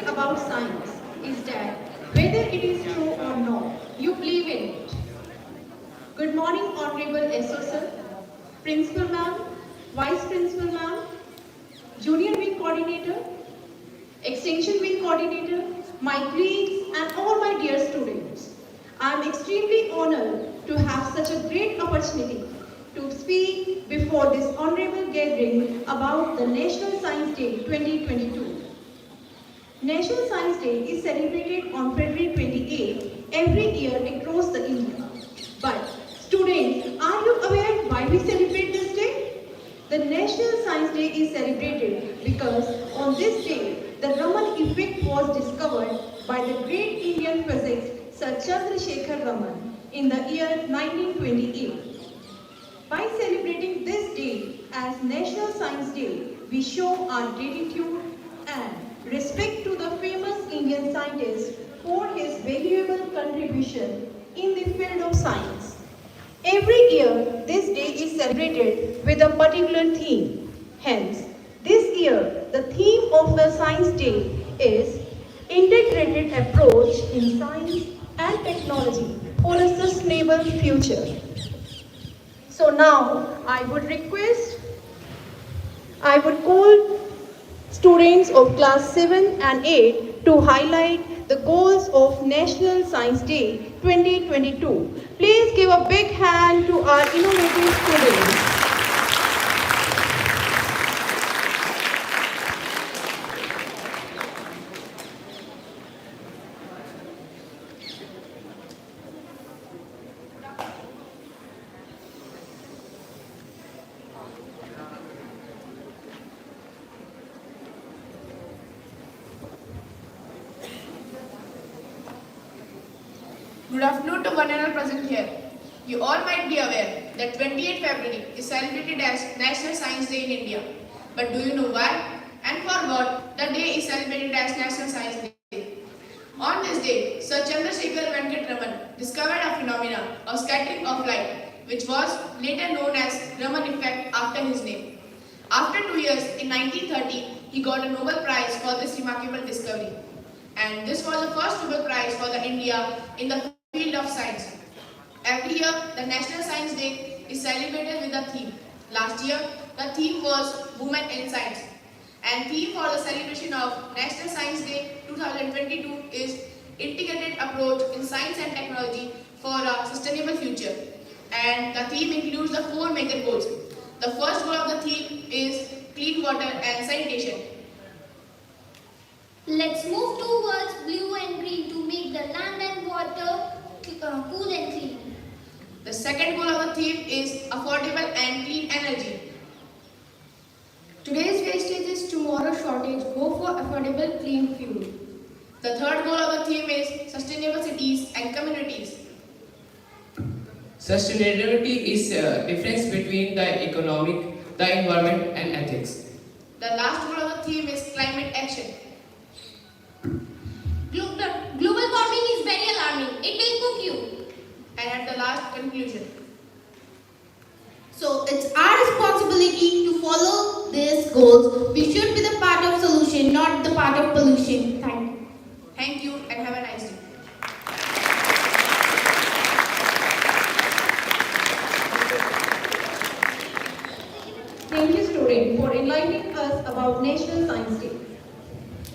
about science is that whether it is true or not, you believe in it. Good morning, Honorable SO Principal Ma'am, Vice Principal Ma'am, Junior Wing Coordinator, Extension Wing Coordinator, my colleagues and all my dear students. I am extremely honored to have such a great opportunity to speak before this honorable gathering about the National Science Day 2022. National Science Day is celebrated on February 28 every year across the India. But students, are you aware why we celebrate this day? The National Science Day is celebrated because on this day, the Raman effect was discovered by the great Indian physicist Sir Chandrasekhar Raman in the year 1928. By celebrating this day as National Science Day, we show our gratitude and respect to the famous Indian scientist for his valuable contribution in the field of science. Every year, this day is celebrated with a particular theme. Hence, this year, the theme of the Science Day is Integrated Approach in Science and Technology for a Sustainable Future. So now, I would call students of class 7 and 8 to highlight the goals of National Science Day 2022. Please give a big hand to our innovative students. Good afternoon to one and all present here. You all might be aware that 28th February is celebrated as National Science Day in India. But do you know why and for what the day is celebrated as National Science Day? On this day, Sir Chandrasekhar Venkat Raman discovered a phenomenon of scattering of light, which was later known as Raman effect after his name. After 2 years, in 1930, he got a Nobel Prize for this remarkable discovery. And this was the first Nobel Prize for the India in the field of science. Every year, the National Science Day is celebrated with a theme. Last year, the theme was Women in Science. And theme for the celebration of National Science Day 2022 is Integrated Approach in Science and Technology for a Sustainable Future. And the theme includes the 4 major goals. The first goal of the theme is clean water and sanitation. Let's move towards blue and green to make the land and water cool and clean. The second goal of the theme is affordable and clean energy. Today's wastage is tomorrow's shortage. Go for affordable clean fuel. The third goal of the theme is sustainable cities and communities. Sustainability is a difference between the economic, the environment and ethics. The last goal of the theme is climate action. Global warming is very alarming. It will cook you. And at the last conclusion. So it's our responsibility to follow these goals. We should be the part of solution, not the part of pollution. Thank you. Thank you and have a nice day. Thank you, student, for enlightening us about National Science Day.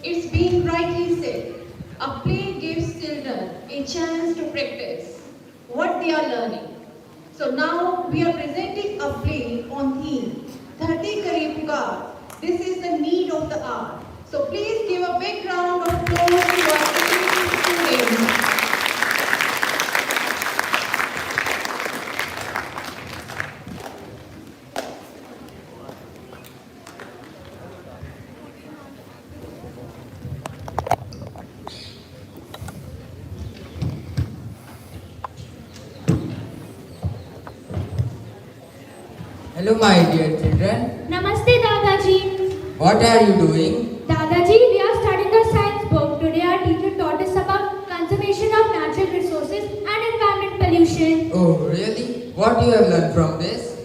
It's been rightly said, a play gives children a chance to practice what they are learning. So now we are presenting a play on theme, Dharti Kare Pukar. This is the need of the hour. So please give a big round of applause to our innovative students. Hello my dear children, Namaste Dadaji. what are you doing? Dadaji, we are studying a science book. Today our teacher taught us about conservation of natural resources and environment pollution. Oh really? What you have learned from this?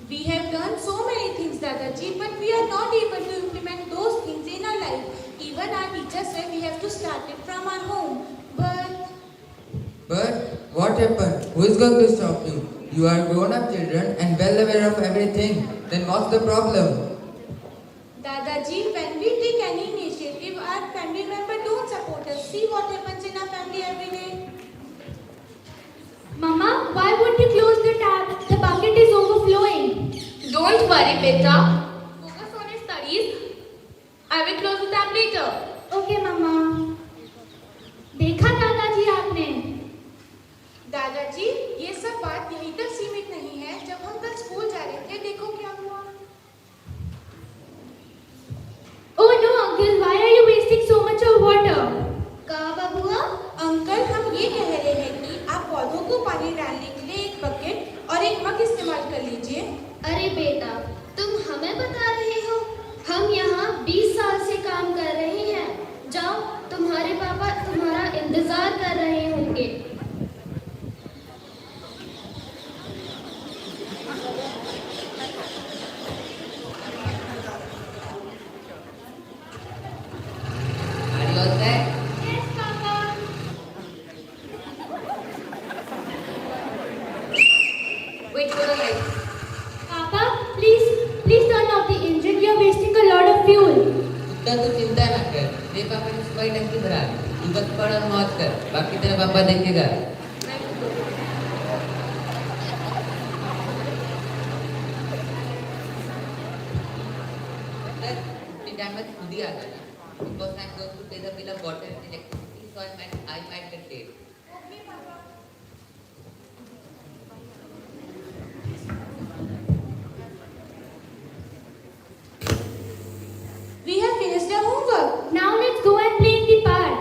We have learned so many things, Dadaji, but we are not able to implement those things in our life. Even our started from our home. But what happened? Who is going to stop you? You are grown-up children and well aware of everything. Then what's the problem? Dadaji, when we take any initiative, our family member don't support us. See what happens in our family every day. Mama, why won't you close the tap? The bucket is overflowing. Don't worry, beta. Focus on your studies. I will close the tap later. Okay, Mama. देखा दादाजी आपने? दादाजी, ये सब बात यहीं तक सीमित नहीं है। जब हम कल स्कूल जा रहे थे, देखो क्या हुआ। Oh no, uncle, why are you wasting so much of water? कहा बबुआ? अंकल, हम ये कह रहे हैं कि आप पौधों को पानी डालने के लिए एक बकेट और एक मग इस्तेमाल कर लीजिए। अरे बेटा, तुम हमें बता रहे हो? हम यहाँ 20 साल से काम कर रहे हैं। जाओ, तुम्हारे पापा तुम्हारा इंतजार कर रहे होंगे। Are you all set? Yes, Papa. Wait for the lights. Papa, please turn off the engine. You are wasting a lot of fuel. उतना तो चिंता ना कर। तेरे पापा ने सफाई टंकी भरा। तू बस पढ़ और मौज कर। बाकी तेरा पापा देखेगा। टाइम में खुद ही आ जाना। Because I'm going to pay the bill of water and electricity, so I might get late. We have finished our homework. Now let's go and play in the park.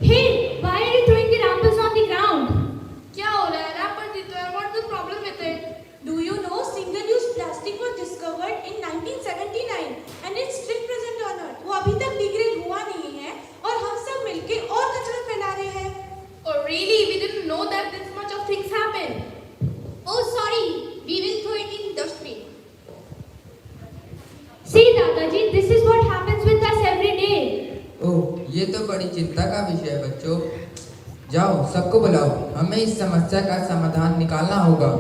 Hey, why are you throwing the wrappers on the ground? क्या हो रहा है? Wrapper दे दो। What's the problem with it? Do you know single-use plastic was discovered in 1979 and it's still present on Earth. वो अभी तक degrade हुआ नहीं है और हम सब मिलके और कचरा फैला रहे हैं। Oh really? We didn't know that this much of things happen. Oh sorry, we will throw it in dustbin. See, Dadaji, this is what happens with us every day. ओह, ये तो बड़ी चिंता का विषय है बच्चों। जाओ, सबको बुलाओ। हमें इस समस्या का समाधान निकालना होगा।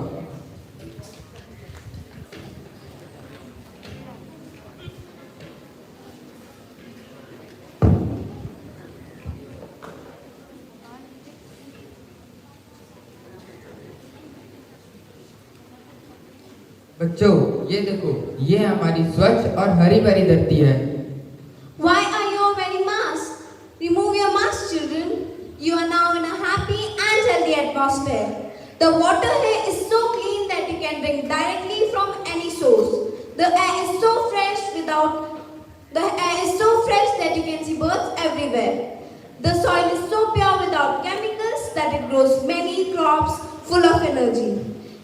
बच्चों, ये देखो, ये हमारी स्वच्छ और हरी भरी धरती है। Why are you all wearing masks? Remove your masks, children. You are now in a happy and healthy atmosphere. The water here is so clean that you can drink directly from any source. The air is so fresh that you can see birds everywhere. The soil is so pure without chemicals that it grows many crops full of energy.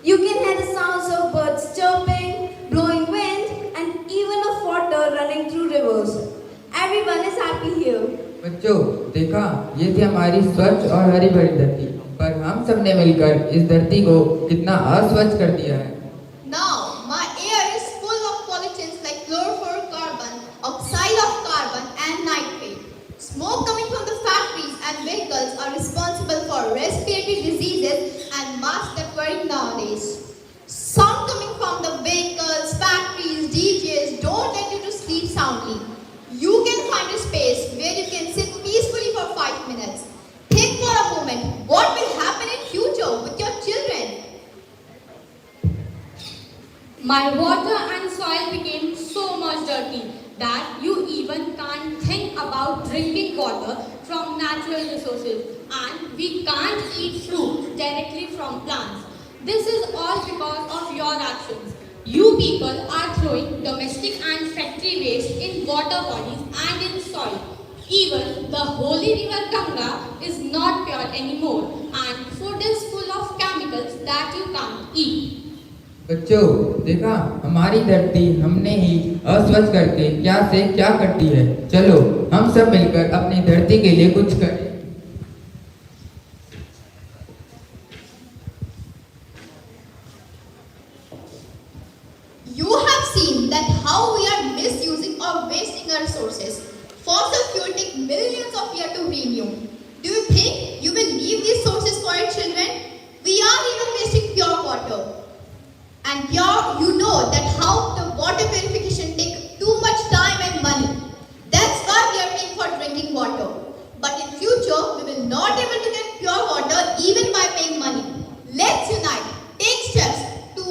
You can hear the sounds of birds chirping, blowing wind, and even of water running through rivers. Everyone is happy here. बच्चों, देखा, ये थी हमारी स्वच्छ और हरी भरी धरती, पर हम सब ने मिलकर इस धरती को कितना अस्वच्छ कर दिया है। Now, my air is full of pollutants like chlorofluorocarbon, oxide of carbon, and nitrate. Smoke coming from the factories and vehicles are responsible for respiratory diseases and mass death worrying nowadays. Sound coming from the vehicles, factories, DJs don't let you to sleep soundly. You can find a space where you can sit peacefully for 5 minutes. Think for a moment, what will happen in future with your children? My water and soil became so much dirty that you even can't think about drinking water from natural resources, and we can't eat fruit directly from plants. This is all because of your actions. You people are throwing domestic and factory waste in water bodies and in soil. Even the holy river Ganga is not pure anymore, and food is full of chemicals that you can't eat. बच्चों, देखा, हमारी धरती हमने ही अस्वच्छ करके क्या से क्या करती है। चलो, हम सब मिलकर अपनी धरती के लिए कुछ करें। our resources. Fossil fuel take millions of years to renew. Do you think you will leave these sources for your children? We are even wasting pure water. And pure, you know that how the water purification takes too much time and money. That's why we are paying for drinking water. But in future, we will not able to get pure water even by paying money. Let's unite, take steps to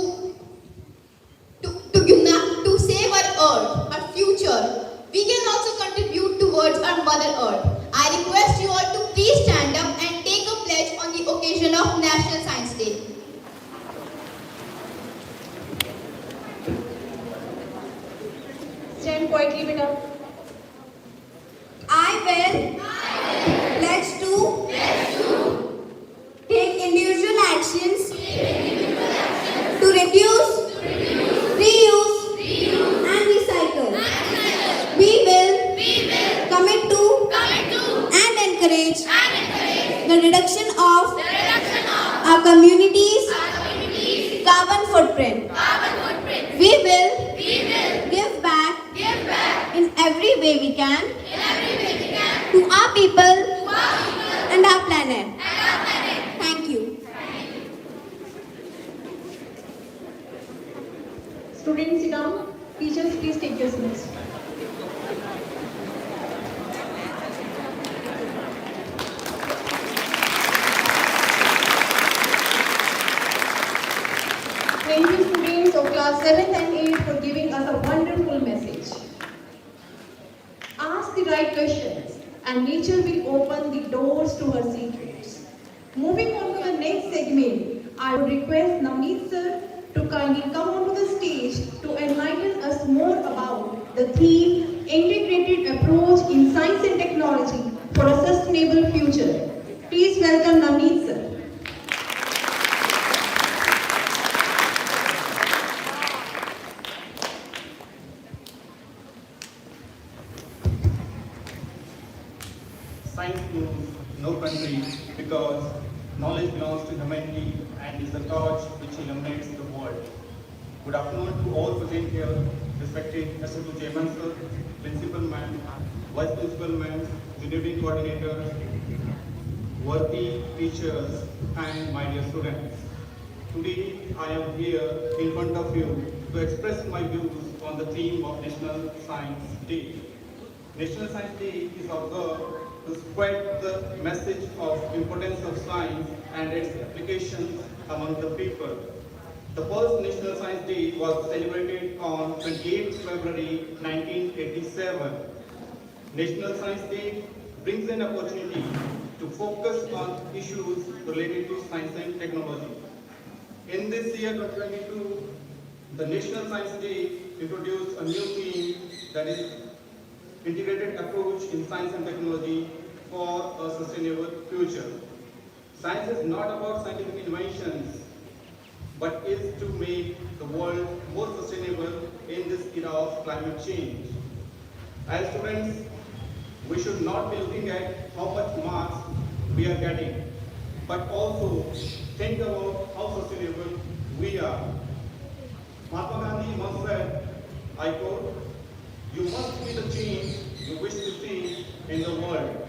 save our earth, our future. We can also contribute towards our Mother Earth. I request you all to please stand up and take a pledge on the occasion of National Science Day. Stand quietly, beta. I will pledge to take individual actions to reduce, reuse, and recycle. We will commit to and encourage the reduction of our community's carbon footprint. We will give back in every way we can to our people and our planet. Thank you. Students, sit down. Teachers, please take your seats. Thank you, students of class 7th and 8th, for giving us a wonderful message. Ask the right questions and nature will open the doors to her secrets. Moving on to the next segment, I would request Navneet sir to kindly come onto the stage to enlighten us more about the theme Integrated Approach in Science and Technology for a Sustainable Future. Please welcome Navneet sir. Science knows no country because knowledge belongs to humanity and is the torch which illuminates the world. Good afternoon to all present here, respected SO2 Chairman Sir, Principal Ma'am, Vice Principal Ma'am, Engineering Coordinator, worthy teachers and my dear students. Today I am here in front of you to express my views on the theme of National Science Day. National Science Day is observed to spread the message of importance of science and its applications among the people. The first National Science Day was celebrated on 28th February 1987. National Science Day brings an opportunity to focus on issues related to science and technology. In this year 2022, the National Science Day introduced a new theme, that is Integrated Approach in Science and Technology for a Sustainable Future. Science is not about scientific inventions, but is to make the world more sustainable in this era of climate change. As students, we should not be looking at how much marks we are getting, but also think about how sustainable we are. Mahatma Gandhi once said, I quote, "You must be the change you wish to see in the world."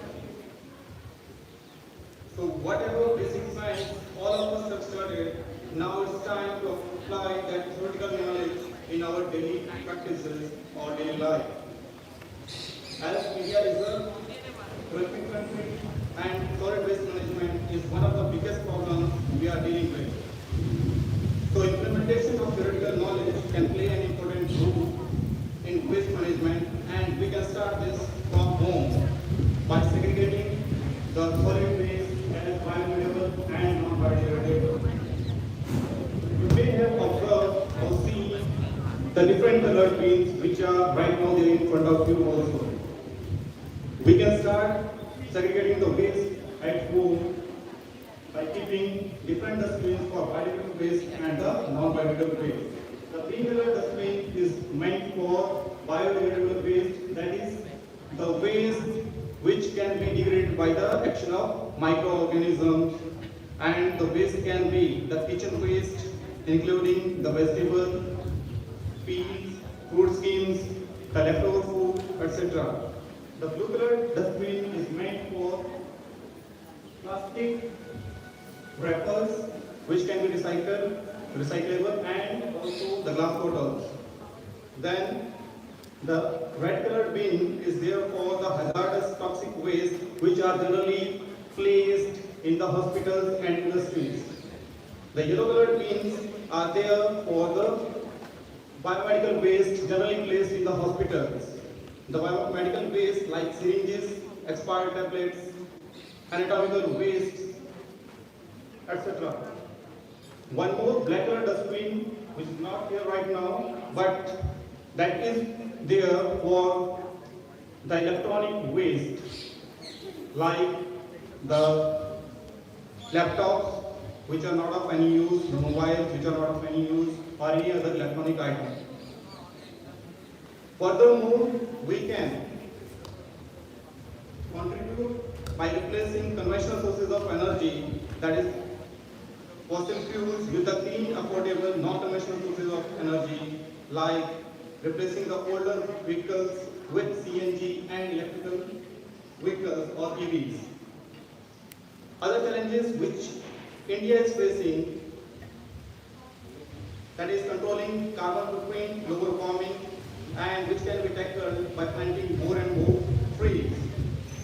So whatever basic science all of us have studied, now it's time to apply that theoretical knowledge in our daily practices or daily life. As India is a developing country and solid waste management is one of the biggest problems we are dealing with. So implementation of theoretical knowledge can play an important role in waste management, and we can start this from home by segregating the solid waste as biodegradable and non-biodegradable. You may have observed or seen the different colored bins which are right now there in front of you also. We can start segregating the waste at home by keeping different dustbins for biodegradable waste and the non-biodegradable waste. The green color dustbin is meant for biodegradable waste, that is the waste which can be degraded by the action of microorganisms, and the waste can be the kitchen waste including the vegetable, peels, fruit skins, the leftover food, etc. The blue colored dustbin is meant for plastic wrappers which can be recyclable, and also the glass bottles. Then the red colored bin is there for the hazardous toxic waste which are generally placed in the hospitals and industries. The yellow colored bins are there for the biomedical waste generally placed in the hospitals. The biomedical waste like syringes, expired tablets, anatomical waste, etc. One more black colored dustbin which is not here right now, but that is there for the electronic waste like the laptops which are not of any use, the mobiles which are not of any use, or any other electronic item. Furthermore, we can contribute by replacing conventional sources of energy, that is fossil fuels, with the clean, affordable, non-conventional sources of energy like replacing the older vehicles with CNG and electrical vehicles or EVs. Other challenges which India is facing, that is controlling carbon footprint, global warming, and which can be tackled by planting more and more trees.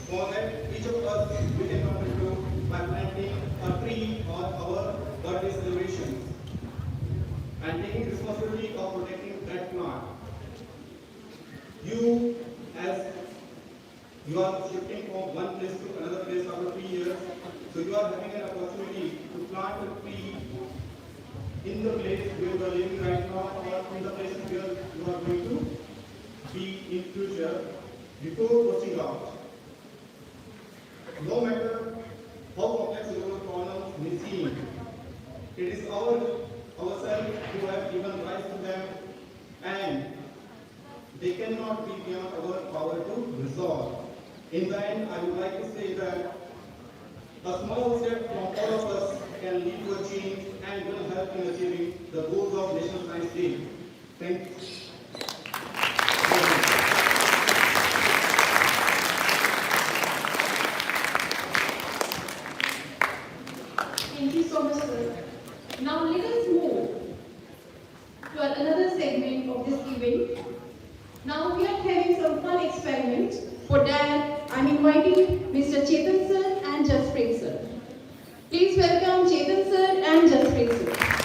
For that, each of us we can contribute by planting a tree on our birthday celebrations and taking responsibility of protecting that plant. You, as you are shifting from one place to another place after 3 years, so you are having an opportunity to plant a tree in the place where you are living right now, or in the places where you are going to be in future before watching out. No matter how complex global problems may seem, it is ourselves who have given rise to them, and they cannot be beyond our power to resolve. In the end, I would like to say that a small step from all of us can lead to a change and will help in achieving the goals of National Science Day. Thank you. Thank you so much, sir. Now let us move to another segment of this event. Now we are having some fun experiment. For that, I'm inviting Mr. Chetan sir and Jasprit sir. Please welcome Chetan sir and Jasprit sir.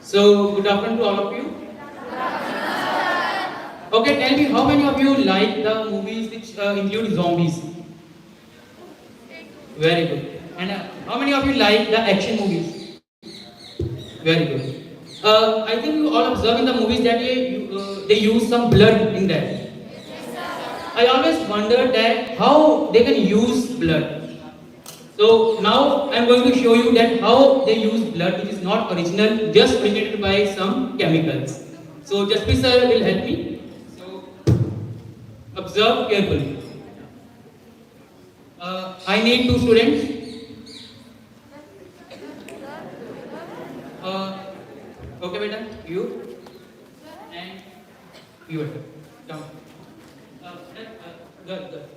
So, good afternoon to all of you. Okay, tell me how many of you like the movies which include zombies? Very good. And how many of you like the action movies? Very good. I think you all observe in the movies that they use some blood in that. I always wonder that how they can use blood. So now I am going to show you that how they use blood which is not original, just created by some chemicals. So Jasprit sir will help me. So observe carefully. I need 2 students. Okay, beta, you and you. Down. Good.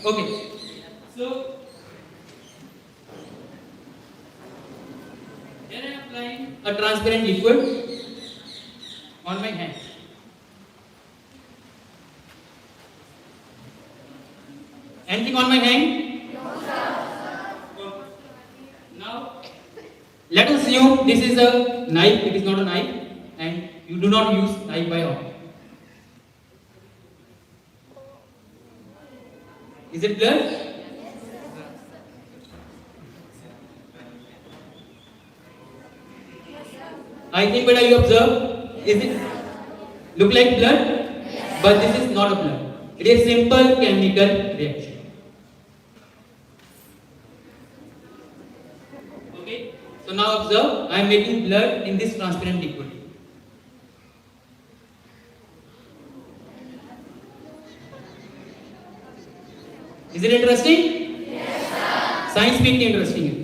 Okay, so here I am applying a transparent liquid on my hand. Anything on my hand? No, sir. Now, let us assume this is a knife, it is not a knife, and you do not use knife by all. Is it blood? Yes. I think, but you observe. Is it look like blood? Yes. but this is not a blood. It is simple chemical reaction. Okay, so now observe, I am making blood in this transparent liquid. Is it interesting? Yes, sir. Science speaking interesting.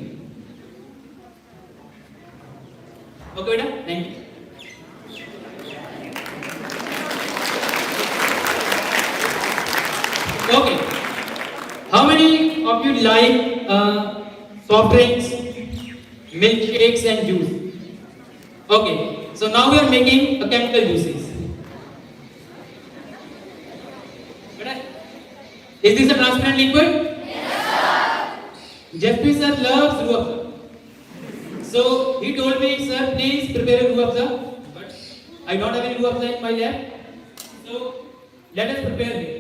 Okay, beta? Thank you. Okay. How many of you like soft drinks, milkshakes and juice? Okay. So now we are making a chemical juices. Is this a transparent liquid? Yes, sir. Jeffrey sir loves Ruh Afza. So he told me, sir, please prepare a Ruh Afza. But I don't have any Ruh Afza in my lab. So let us prepare it.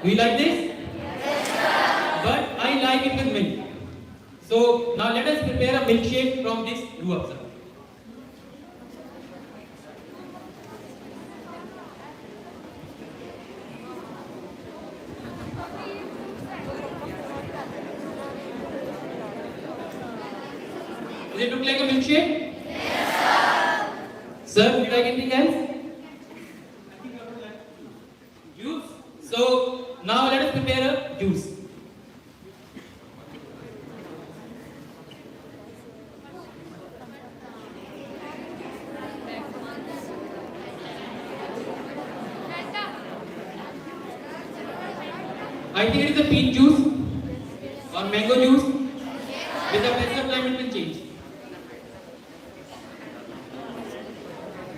Do you like this? Yes, sir. But I like it with milk. So now let us prepare a milkshake from this Ruh Afza. Does it look like a milkshake? Yes, sir. Sir, do you like anything else? Juice. So now let us prepare a juice. I think it is a peach juice or mango juice. With the passage of time it will change.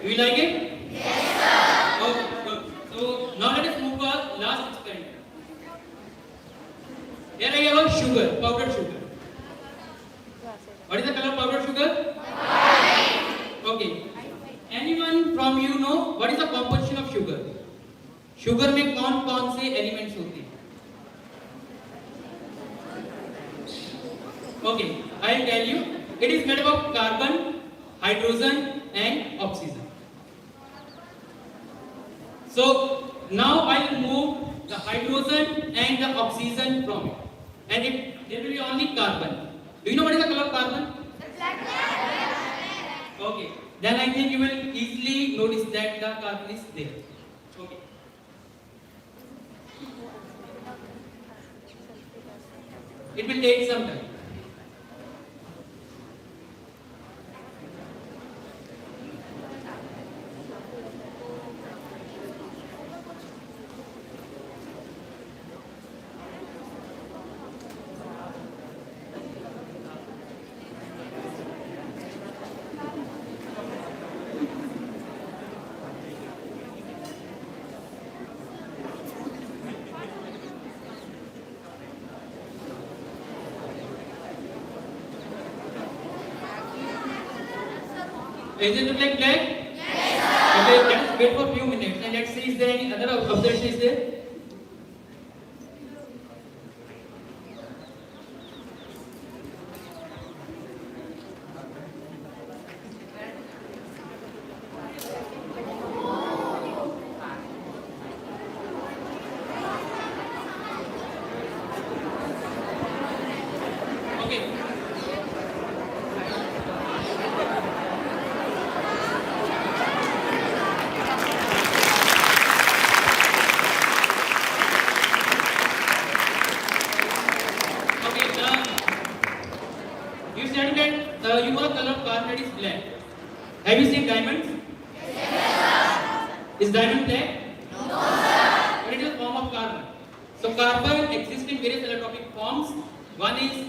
Do you like it? Yes, sir. Okay, good. So now let us move to our last experiment. Here I have a sugar, powdered sugar. What is the color of powdered sugar? White. Okay. Anyone from you know what is the composition of sugar? Sugar में कौन-कौन से elements होते हैं? Okay, I will tell you. It is made up of carbon, hydrogen, and oxygen. So now I will move the hydrogen and the oxygen from it, and there will be only carbon. Do you know what is the color of carbon? Black. Okay, then I think you will easily notice that the carbon is there. Okay. It will take some time. Is it look like black? Yes, sir. Okay, let's wait for a few minutes and let's see is there any other observation is there? You know the color of carbon is black. Have you seen diamonds? Yes, sir. Is diamond black? No, sir. But it is a form of carbon. So carbon exists in various electropic forms. One is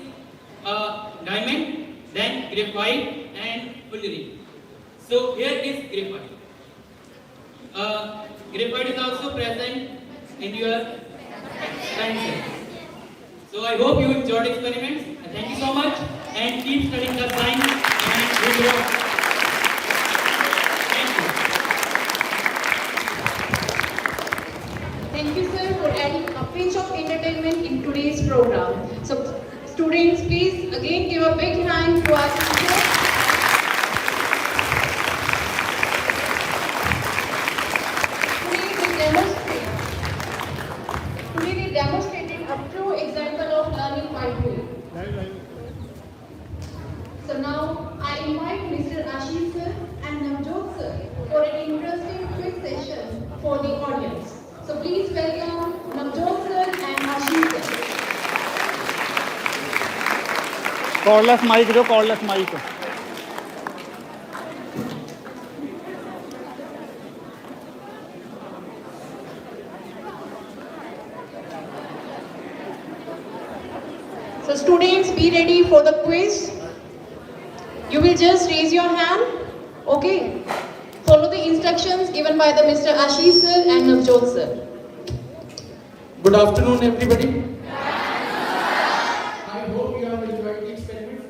diamond, then graphite and fullerene. So here is graphite. Graphite is also present in your pencil. So I hope you enjoyed experiments. Thank you so much and keep studying the science and good work. Thank you. Thank you, sir, for adding a pinch of entertainment in today's program. Students, please again give a big hand to our teachers. Today they demonstrated a true example of learning by doing. So now I invite Mr. Ashish sir and Navjot sir for an interesting quiz session for the audience. So please welcome Navjot sir and Ashish sir. Cordless mike दो, cordless mike. So students, be ready for the quiz. You will just raise your hand. Okay. Follow the instructions given by the Mr. Ashish sir and Navjot sir. Good afternoon, everybody. I hope you have enjoyed the experiment,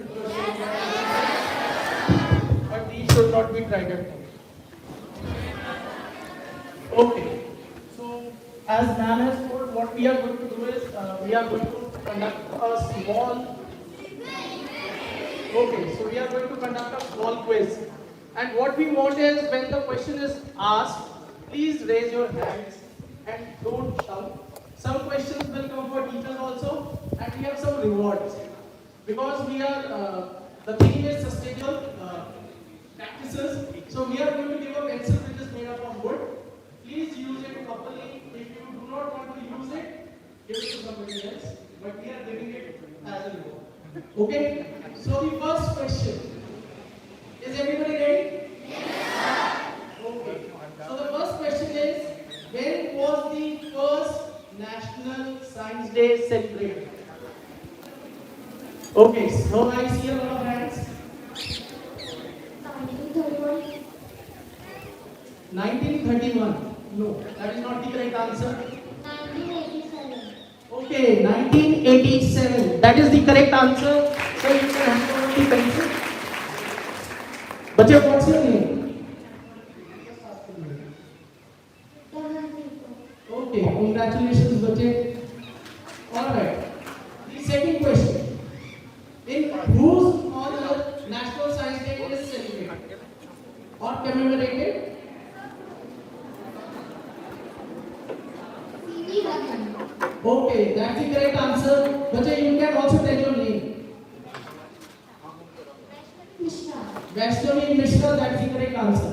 but these should not be tried at home. Okay. So, as ma'am has told, what we are going to do is we are going to conduct a small. Okay. So we are going to conduct a small quiz, and what we want is when the question is asked, please raise your hands and don't shout. Some questions will come for teachers also, and we have some rewards. Because we are, the theme is sustainable practices, so we are going to give a pencil which is made up of wood. Please use it properly. If you do not want to use it, give it to somebody else. But we are giving it as a reward. Okay? So the first question. Is everybody ready? Yes. Okay. So the first question is, when was the first National Science Day celebrated? Okay, so I see a lot of hands. 1931. 1931. No, that is not the correct answer. 1987. Okay, 1987. That is the correct answer. So you can hand over the pencil. Bache, what's your name? Okay, congratulations, Bache. Alright. The second question. In whose honor National Science Day is celebrated or commemorated? C.V. Raman. Okay, that's the correct answer. Bache, you can also tell your name. Mishra. Vaishnavi Mishra, that's the correct answer.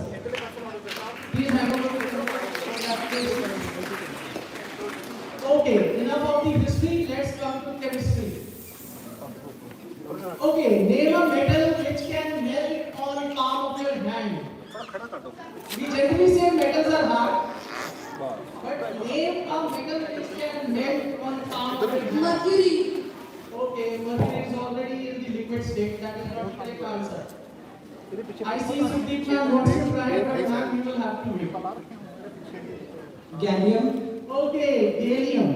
Please have a look at the. Okay, enough of the history, let's come to chemistry. Okay, name a metal which can melt on palm of your hand. We generally say metals are hard, but name a metal which can melt on palm of your hand. Mercury. Okay, mercury is already in the liquid state, that is not the correct answer. I see Sudeep ma'am wants to try it, but ma'am you will have to wait. Gallium. Okay, gallium.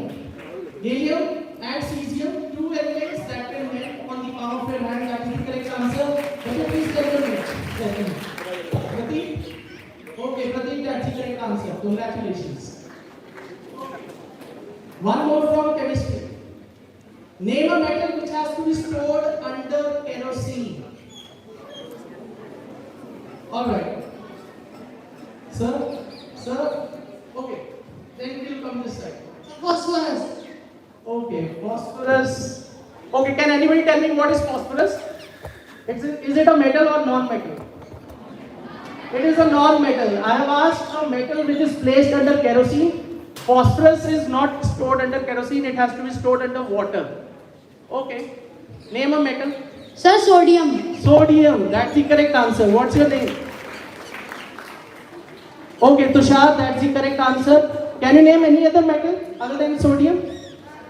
Gallium and cesium, two elements that can melt on the palm of your hand. That is the correct answer. But please tell your name. Pratik? Okay, Pratik, that's the correct answer. Congratulations. One more from chemistry. Name a metal which has to be stored under kerosene. Alright. Sir? Okay. Then we'll come this side. Phosphorus. Okay, phosphorus. Okay, can anybody tell me what is phosphorus? Is it a metal or non-metal? It is a non-metal. I have asked a metal which is placed under kerosene. Phosphorus is not stored under kerosene, it has to be stored under water. Okay, name a metal. Sir, sodium. Sodium, that's the correct answer. What's your name? Okay, Tushar, that's the correct answer. Can you name any other metal other than sodium?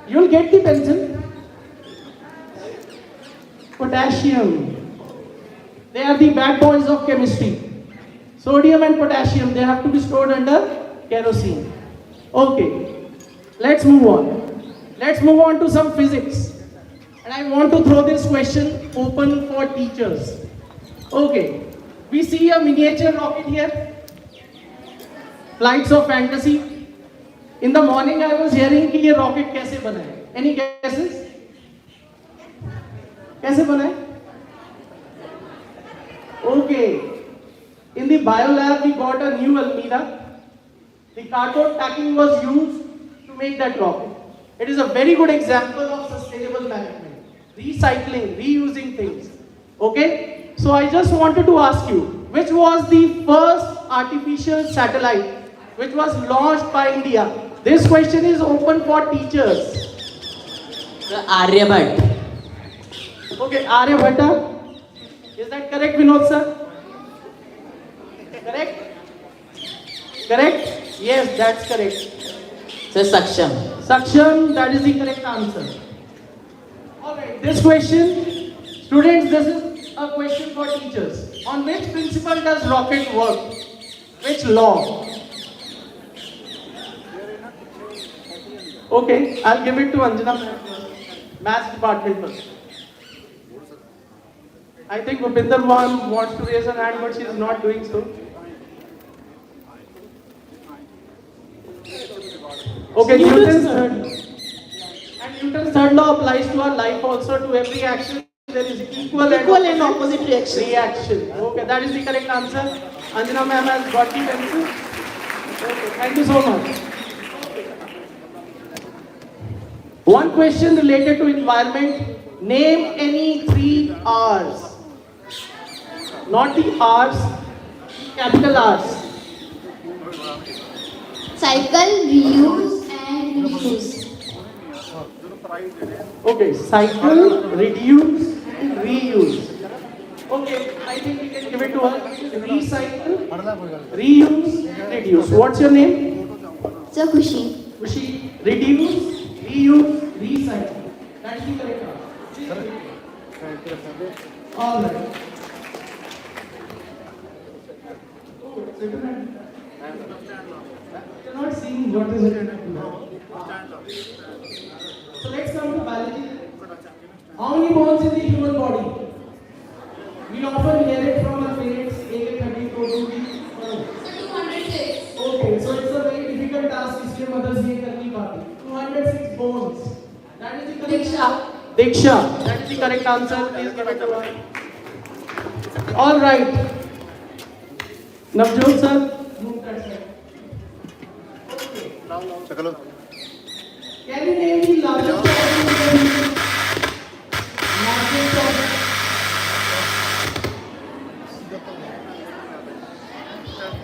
You'll get the pencil. Potassium. They are the bad boys of chemistry. Sodium and potassium, they have to be stored under kerosene. Okay, let's move on. Let's move on to some physics. And I want to throw this question open for teachers. Okay, we see a miniature rocket here. Flights of fantasy. In the morning I was hearing कि ये rocket कैसे बना है. Any guesses? कैसे बनाए? Okay. In the bio lab, we got a new Almira. The cardboard packing was used to make that rocket. It is a very good example of sustainable management, recycling, reusing things. Okay? So I just wanted to ask you, which was the first artificial satellite which was launched by India? This question is open for teachers. The Aryabhat. Okay, Aryabhatta. Is that correct, Vinod sir? Correct? Correct? Yes, that's correct. Sir, Saksham. Saksham, that is the correct answer. Alright, this question, students, this is a question for teachers. On which principle does rocket work? Which law? Okay, I'll give it to Anjana, maths department first. I think Bhupinder wants to raise her hand, but she is not doing so. Okay, Newton's third. And Newton's third law applies to our life also. To every action, there is equal and opposite reaction. Okay, that is the correct answer. Anjana ma'am has got the pencil. Okay, thank you so much. One question related to environment. Name any 3 R's. Not the R's, capital R's. Cycle, reuse and reduce. Okay, cycle, reduce, and reuse. Okay, I think we can give it to her. Recycle, reuse, reduce. What's your name? So Khushi. Khushi. Reduce, reuse, recycle. That's the correct answer. All right. Oh, you're not seeing what is it. So let's come to biology. How many bones in the human body? We often hear it from our parents, 832. 206. Okay, so it's a very difficult task. इसलिए mothers ये कर नहीं पाती. 206 bones. That is the correct answer. Diksha. That is the correct answer. Please give it to her. All right. Navjot sir, move that side. Can you name the largest organ?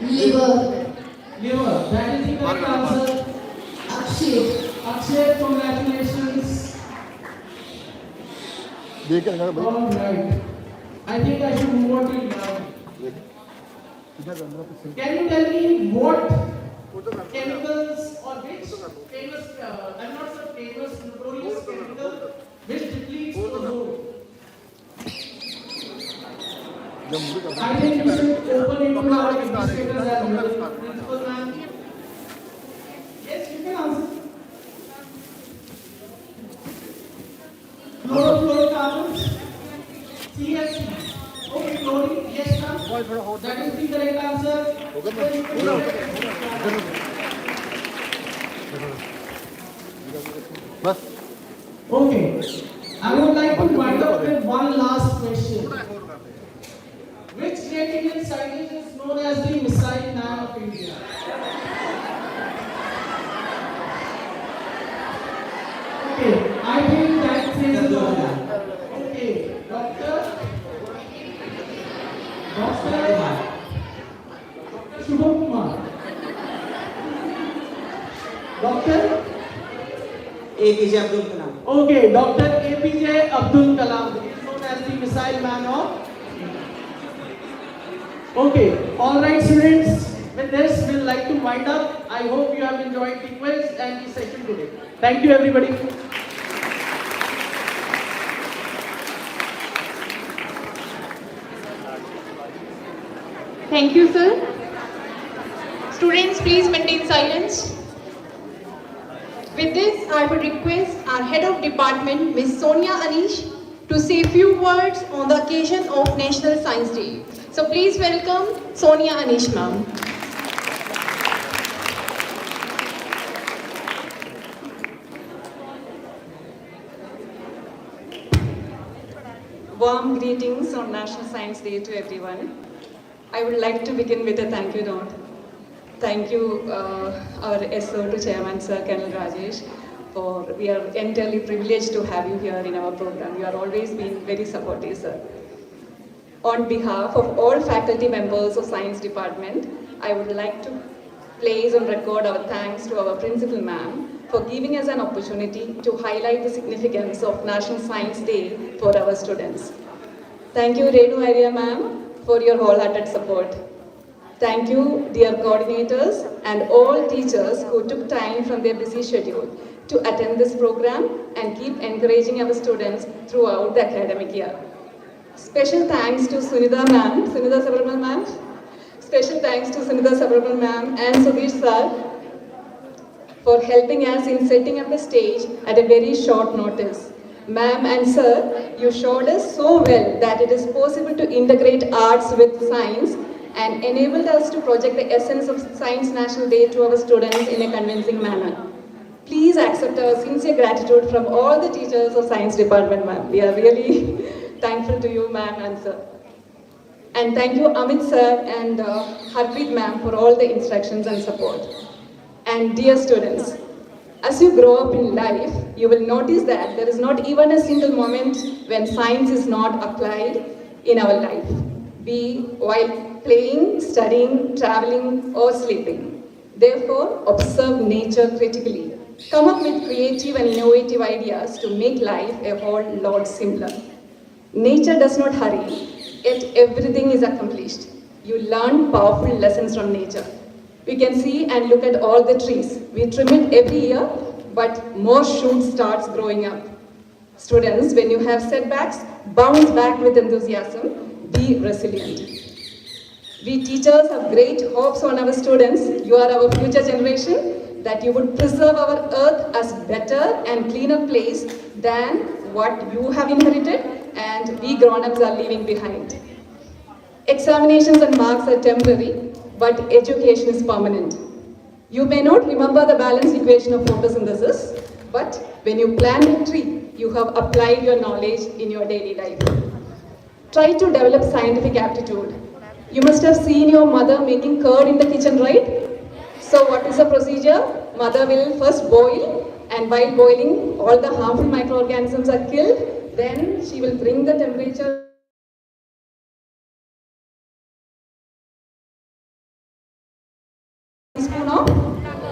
Liver. Liver. That is the correct answer. Akshay. Akshay, congratulations. All right. I think I should move on to exam. Can you tell me what chemicals or which famous, I'm not so famous, notorious chemical which depletes ozone? I think you should open into our administrators as well. Principal ma'am. Yes, you can answer. Chlorofluorocarbons? CFC. Okay, chlorine, yes ma'am. That is the correct answer. Okay. I would like to wind up with one last question. Which great Indian scientist is known as the Missile Man of India? Okay, I think that says it all. Okay, Doctor Shubham Kumar. Doctor APJ Abdul Kalam. Okay, Dr. APJ Abdul Kalam is known as the Missile Man of. Okay, all right, students. With this, we'd like to wind up. I hope you have enjoyed the quiz and the session today. Thank you, everybody. Thank you, sir. Students, please maintain silence. With this, I would request our Head of Department, Ms. Sonia Anish, to say a few words on the occasion of National Science Day. So please welcome Sonia Anish ma'am. Warm greetings on National Science Day to everyone. I would like to begin with a thank you note. Thank you, our SO to Chairman Sir Colonel Rajesh, we are entirely privileged to have you here in our program. You are always been very supportive, sir. On behalf of all faculty members of Science Department, I would like to place on record our thanks to our Principal Ma'am for giving us an opportunity to highlight the significance of National Science Day for our students. Thank you, Renu Arya Ma'am, for your wholehearted support. Thank you, dear coordinators and all teachers who took time from their busy schedule to attend this program and keep encouraging our students throughout the academic year. Special thanks to Sunitha Subramanian Ma'am. Special thanks to Sunitha Subramanian Ma'am and Sudesh Sir for helping us in setting up a stage at a very short notice. Ma'am and Sir, you showed us so well that it is possible to integrate arts with science and enabled us to project the essence of Science National Day to our students in a convincing manner. Please accept our sincere gratitude from all the teachers of Science Department, ma'am. We are really thankful to you, ma'am and sir. And thank you, Amit sir and Harpreet ma'am for all the instructions and support. And dear students, as you grow up in life, you will notice that there is not even a single moment when science is not applied in our life, be while playing, studying, traveling, or sleeping. Therefore, observe nature critically. Come up with creative and innovative ideas to make life a whole lot simpler. Nature does not hurry, yet everything is accomplished. You learn powerful lessons from nature. We can see and look at all the trees. We trim it every year, but more shoots starts growing up. Students, when you have setbacks, bounce back with enthusiasm, be resilient. We teachers have great hopes on our students. You are our future generation, that you would preserve our earth as better and cleaner place than what you have inherited and we grown-ups are leaving behind. Examinations and marks are temporary, but education is permanent. You may not remember the balanced equation of photosynthesis, but when you plant a tree, you have applied your knowledge in your daily life. Try to develop scientific aptitude. You must have seen your mother making curd in the kitchen, right? So what is the procedure? Mother will first boil, and while boiling, all the harmful microorganisms are killed. Then she will bring the temperature teaspoon of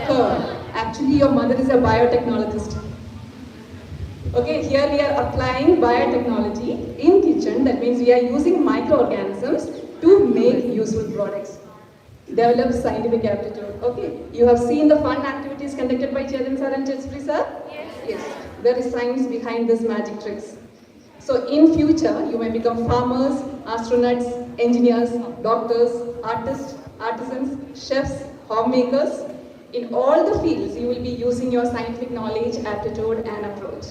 curd. Actually, your mother is a biotechnologist. Okay, here we are applying biotechnology in kitchen. That means we are using microorganisms to make useful products. Develop scientific aptitude. Okay, you have seen the fun activities conducted by Chetan sir and Chespri sir? Yes. There is science behind these magic tricks. So in future, you may become farmers, astronauts, engineers, doctors, artists, artisans, chefs, homemakers. In all the fields, you will be using your scientific knowledge, aptitude and approach.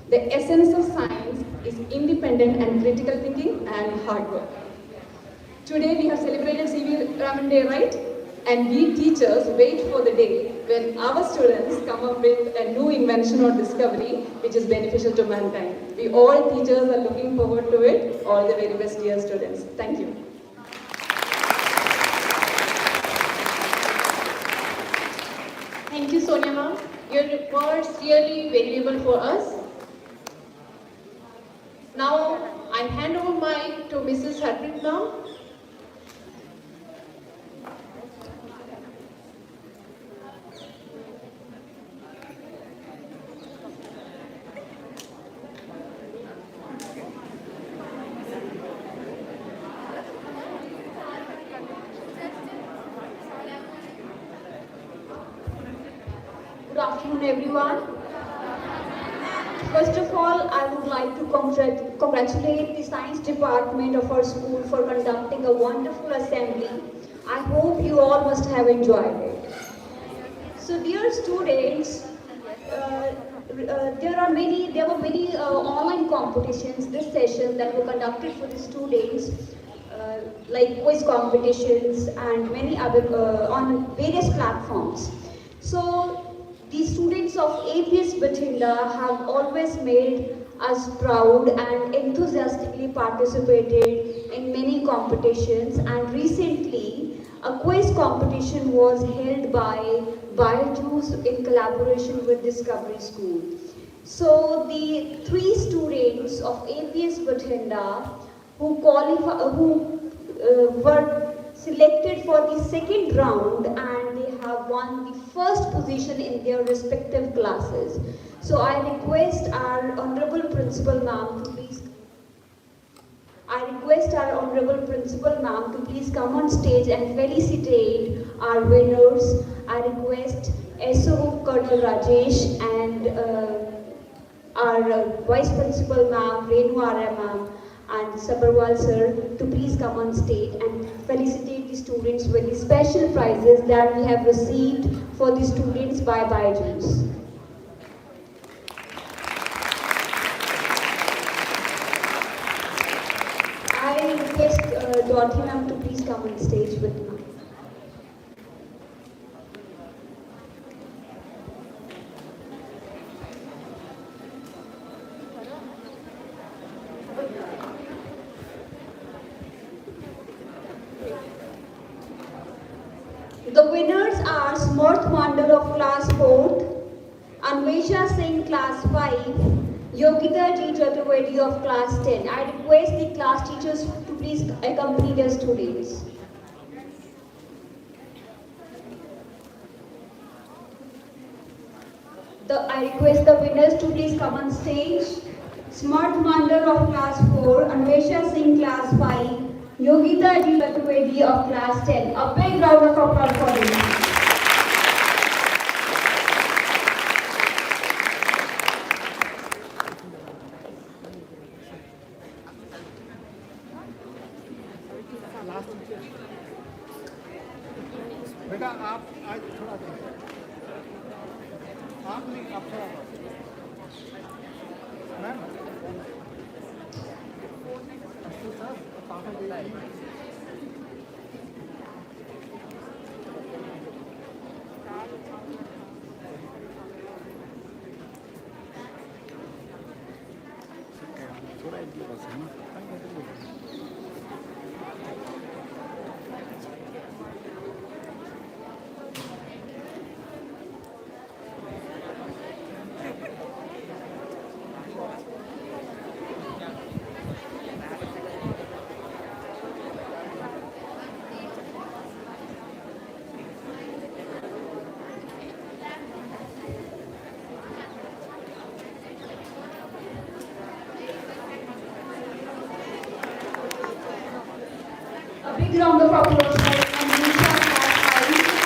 The essence of science is independent and critical thinking and hard work. Today we have celebrated C.V. Raman Day, right? And we teachers wait for the day when our students come up with a new invention or discovery which is beneficial to mankind. We all teachers are looking forward to it. All the very best, dear students. Thank you. Thank you, Sonia ma'am. Your words really valuable for us. Now I hand over mic to Mrs. Harpreet ma'am. Good afternoon, everyone. First of all, I would like to congratulate the science department of our school for conducting a wonderful assembly. I hope you all must have enjoyed it. So, dear students, there were many online competitions this session that were conducted for the students, like quiz competitions and many other on various platforms. So, the students of APS Bathinda have always made as proud and enthusiastically participated in many competitions, and recently a quiz competition was held by BioJuice in collaboration with Discovery School. So the three students of APS Bathinda were selected for the second round, and they have won the first position in their respective classes. So I request our Honorable Principal Ma'am to please come on stage and felicitate our winners. I request SO Colonel Rajesh and our Vice Principal Ma'am, Renu Arya Ma'am, and Sabarwal sir to please come on stage and felicitate the students with the special prizes that we have received for the students by BioJuice. I request Dorothy ma'am to please come on stage with me. The winners are Smarth Mandal of class 4, Anvesha Singh class 5, Yogita G. Chaturvedi of class 10. I request the class teachers to please accompany their students. I request the winners to please come on stage. Smarth Mandal of class 4, Anvesha Singh class 5, Yogita G. Chaturvedi of class 10. A big round of applause for them. बेटा आप आज थोड़ा आप नहीं आप थोड़ा ma'am थोड़ा एक बस है ना A big round of applause for Anvesha class 5.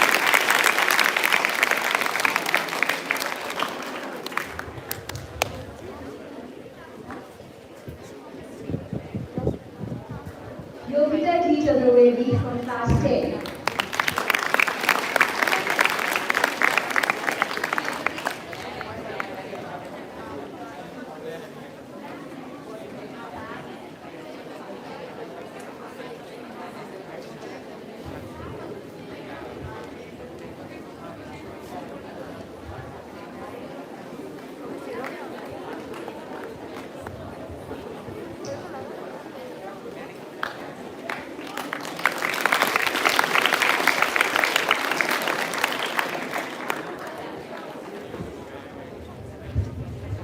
Yogita G. Chaturvedi from class 10.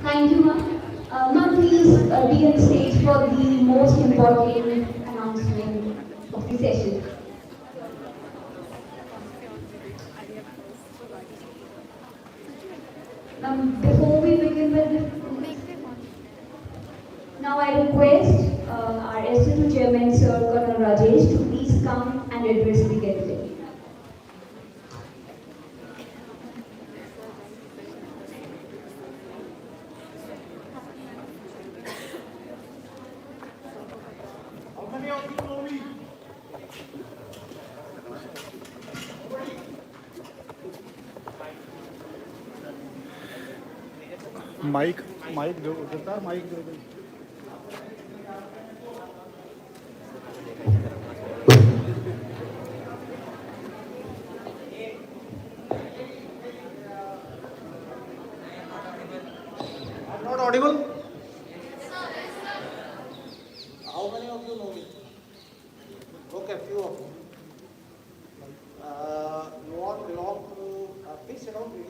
Thank you, ma'am. Ma'am, please be on stage for the most important announcement of the session. Before we begin now I request our SU Chairman, Sir Colonel Rajesh, to please come and address the gathering. Mike mike दो देता mic दो Not audible? Okay, few of you. You all belong to, please sit down, please.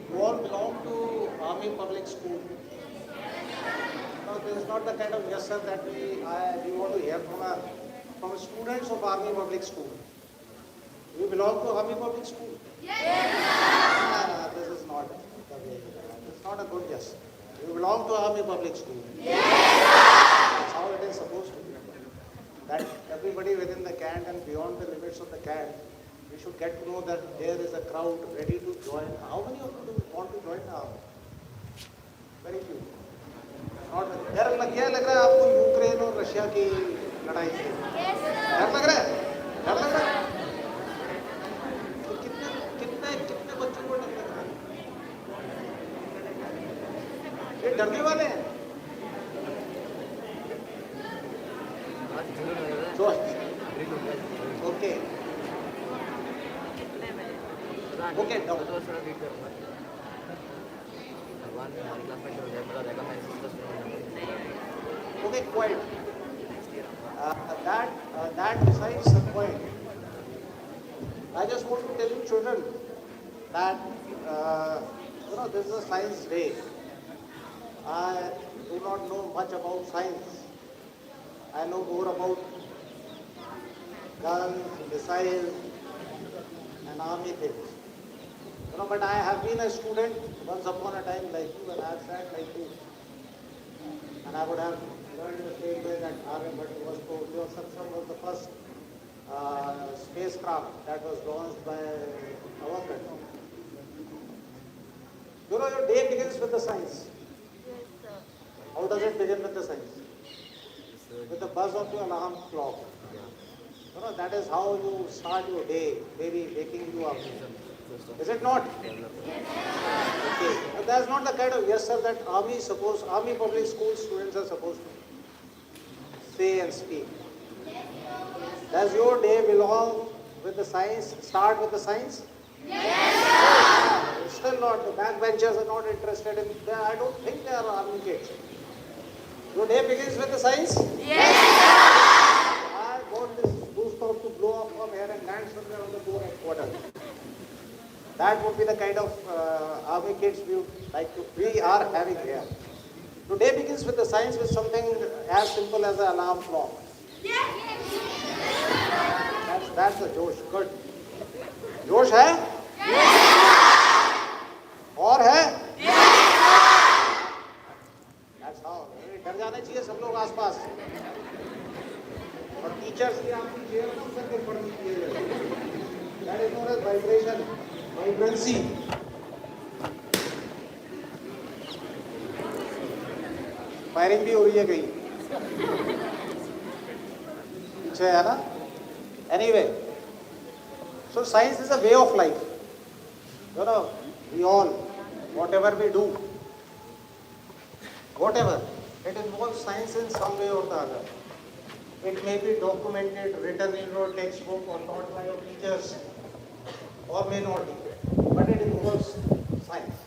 You all belong to Army Public School. No, this is not the kind of yes sir that we want to hear from students of Army Public School. You belong to Army Public School? Yes. This is not the way. It's not a good yes. You belong to Army Public School? Yes. That's how it is supposed to be. That everybody within the camp and beyond the limits of the camp, we should get to know that there is a crowd ready to join. How many of you want to join the army? Very few. Not डर लग गया लग रहा है आपको Ukraine और Russia की लड़ाई से डर लग रहा है तो कितने कितने कितने बच्चों को डर लग रहा है ये डरने वाले हैं okay okay Okay, quiet. That decides the point. I just want to tell you children that this is a science day. I do not know much about science. I know more about guns, missiles, and army things. But I have been a student once upon a time like you, and I have sat like you. And I would have learned the same way that Aryabhat was told. Your Saksam was the first spacecraft that was launched by our country. Your day begins with the science. How does it begin with the science? With the buzz of your alarm clock. That is how you start your day, maybe waking you up. Is it not? Okay. But that's not the kind of yes sir that Army Public School students are supposed to say and speak. Does your day belong with the science, start with the science? Yes. Still not. The backbenchers are not interested in I don't think they are army kids. Your day begins with the science? Yes. I want this goosebump to blow up from here and land somewhere on the door headquarters. That would be the kind of army kids we are having here. Today begins with the science with something as simple as an alarm clock. That's the Josh. Good. Josh hai? और है? That's how. डर जाने चाहिए सब लोग आसपास. और teachers की आपकी चेयर पर सर के पढ़नी चाहिए. That is known as vibration. Vibrancy. Firing भी हो रही है कहीं पीछे है ना anyway so science is a way of life we all whatever we do whatever it involves science in some way or the other. It may be documented, written in your textbook or taught by your teachers or may not be, but it involves science.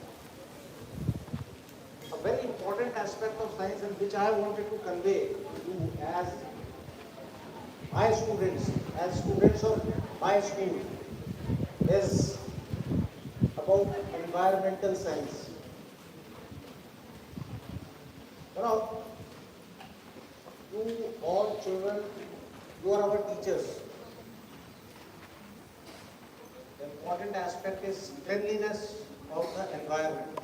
A very important aspect of science and which I wanted to convey to you as my students, as students of my school, is about environmental science. You all children, you are our teachers. The important aspect is cleanliness of the environment.